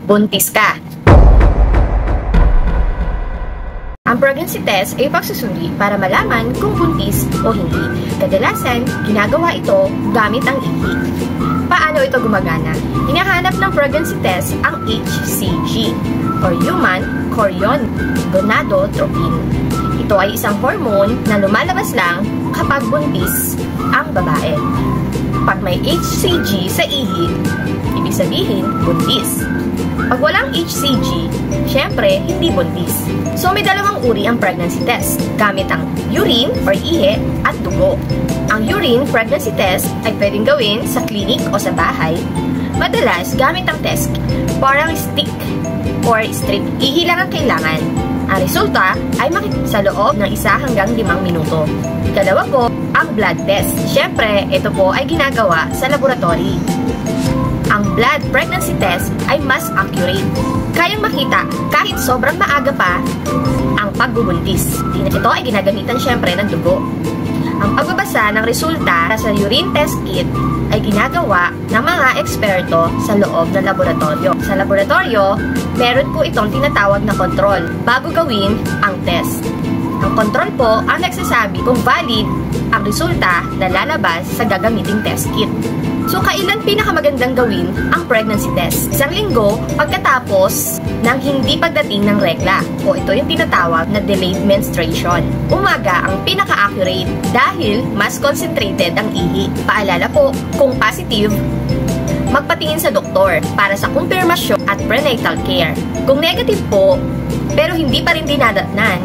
buntis ka. Ang pregnancy test ay pagsusuri para malaman kung buntis o hindi. Kadalasan, ginagawa ito gamit ang ihi. Paano ito gumagana? Hinahanap ng pregnancy test ang HCG or Human Chorion Gonadotropin. Ito ay isang hormone na lumalabas lang kapag buntis ang babae. Pag may HCG sa ihi, ibig sabihin buntis. Pag walang HCG, syempre, hindi buntis. So, may dalawang uri ang pregnancy test, gamit ang urine or ihi at dugo. Ang urine pregnancy test ay pwedeng gawin sa clinic o sa bahay. Madalas, gamit ang test, parang stick or strip. Ihi lang ang kailangan. Ang resulta ay makikita sa loob ng 1 hanggang 5 minuto. Ikalawa po, ang blood test. Syempre, ito po ay ginagawa sa laboratory. Ang blood pregnancy test ay mas accurate. Kayang makita kahit sobrang maaga pa ang pagbubuntis. Ito ay ginagamitan syempre ng dugo. Ang pagbabasa ng resulta sa urine test kit ay ginagawa ng mga eksperto sa loob ng laboratorio. Sa laboratorio, meron po itong tinatawag na control bago gawin ang test. Ang control po ang nagsasabi kung valid ang resulta na lalabas sa gagamiting test kit. So, kailan pinakamagandang gawin ang pregnancy test? 1 linggo pagkatapos ng hindi pagdating ng regla o ito yung tinatawag na delayed menstruation. Umaga ang pinaka-accurate dahil mas concentrated ang ihi. Paalala po, kung positive, magpatingin sa doktor para sa kumpirmasyon at prenatal care. Kung negative po, pero hindi pa rin dinadatnan,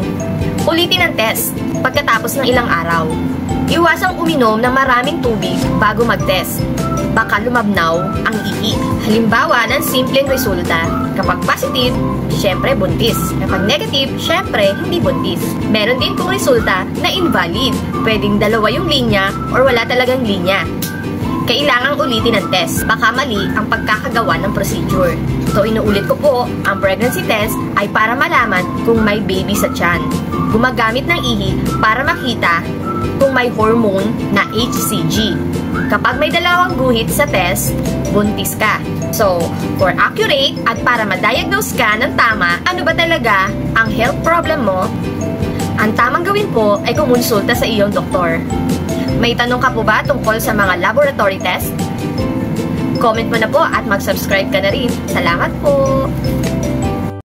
ulitin ang test pagkatapos ng ilang araw. Iwasang uminom ng maraming tubig bago mag-test. Baka lumabnaw ang ihi. Halimbawa ng simpleng resulta, kapag positive, syempre buntis. Kapag negative, syempre hindi buntis. Meron din pong resulta na invalid. Pwedeng 2 yung linya or wala talagang linya. Kailangang ulitin ang test. Baka mali ang pagkakagawa ng procedure. So, inuulit ko po, ang pregnancy test ay para malaman kung may baby sa tiyan. Gumagamit ng ihi para makita kung may hormone na HCG. Kapag may 2 guhit sa test, buntis ka. So, for accurate at para ma-diagnose ka ng tama, ano ba talaga ang health problem mo, ang tamang gawin po ay kumonsulta sa iyong doktor. May tanong ka po ba tungkol sa mga laboratory test? Comment mo na po at mag-subscribe ka na rin. Salamat po!